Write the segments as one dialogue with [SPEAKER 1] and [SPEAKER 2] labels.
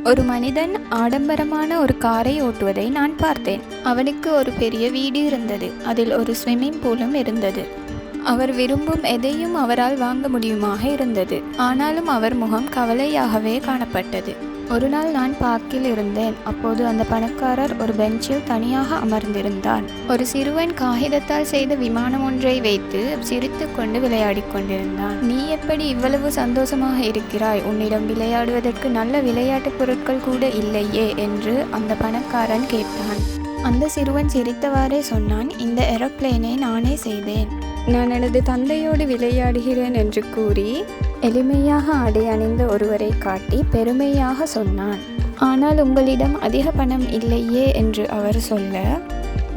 [SPEAKER 1] ஒரு மனிதன் ஆடம்பரமான ஒரு காரை ஓட்டுவதை நான் பார்த்தேன். அவனுக்கு ஒரு பெரிய வீடு இருந்தது. அதில் ஒரு ஸ்விம்மிங் பூலும் இருந்தது. அவர் விரும்பும் எதையும் அவரால் வாங்க முடியுமாக இருந்தது. ஆனாலும் அவர் முகம் கவலையாகவே காணப்பட்டது. ஒரு நாள் நான் பார்க்கில் இருந்தேன். அப்போது அந்த பணக்காரர் ஒரு பெஞ்சில் தனியாக அமர்ந்திருந்தான். ஒரு சிறுவன் காகிதத்தால் செய்த விமானம் ஒன்றை வைத்து சிரித்து கொண்டு விளையாடி கொண்டிருந்தான். நீ எப்படி இவ்வளவு சந்தோஷமாக இருக்கிறாய்? உன்னிடம் விளையாடுவதற்கு நல்ல விளையாட்டு பொருட்கள் கூட இல்லையே என்று அந்த பணக்காரன் கேட்டான். அந்த சிறுவன் சிரித்தவாறே சொன்னான், இந்த ஏரோப்ளேனை நானே செய்தேன். நான் எனது தந்தையோடு விளையாடுகிறேன் என்று கூறி எளிமையாக ஆடை அணிந்த ஒருவரை காட்டி பெருமையாக சொன்னான். ஆனால் உங்களிடம் அதிக பணம் இல்லையே என்று அவர் சொல்ல,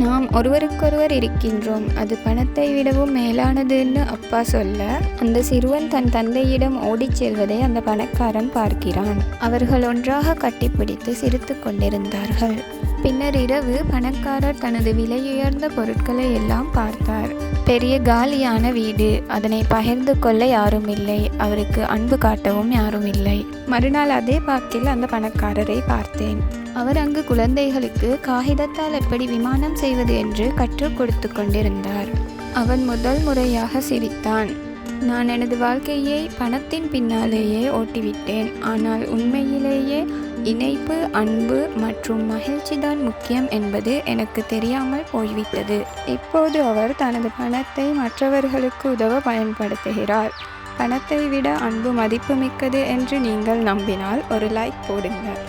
[SPEAKER 1] நாம் ஒருவருக்கொருவர் இருக்கின்றோம், அது பணத்தை விடவும் மேலானதுன்னு அப்பா சொல்ல, அந்த சிறுவன் தன் தந்தையிடம் ஓடிச் செல்வதை அந்த பணக்காரன் பார்க்கிறான். அவர்கள் ஒன்றாக கட்டிப்பிடித்து சிரித்து கொண்டிருந்தார்கள். பின்னர் இரவு பணக்காரர் தனது விலையுயர்ந்த பொருட்களை எல்லாம் பார்த்தார். பெரிய காலியான வீடு, அதனை பகிர்ந்து கொள்ள யாரும் இல்லை, அவருக்கு அன்பு காட்டவும் யாரும் இல்லை. மறுநாள் அதே பார்க்கில் அந்த பணக்காரரை பார்த்தேன். அவர் அங்கு குழந்தைகளுக்கு காகிதத்தால் எப்படி விமானம் செய்வது என்று கற்றுக் கொடுத்து கொண்டிருந்தார். அவன் முதல் முறையாக சிரித்தான். நான் எனது வாழ்க்கையை பணத்தின் பின்னாலேயே ஓட்டிவிட்டேன். ஆனால் உண்மையிலேயே இணைப்பு, அன்பு மற்றும் மகிழ்ச்சிதான் முக்கியம் என்பது எனக்கு தெரியாமல் போய்விட்டது. இப்போது அவர் தனது பணத்தை மற்றவர்களுக்கு உதவ பயன்படுத்துகிறார். பணத்தை விட அன்பு மதிப்புமிக்கது என்று நீங்கள் நம்பினால் ஒரு லைக் போடுங்கள்.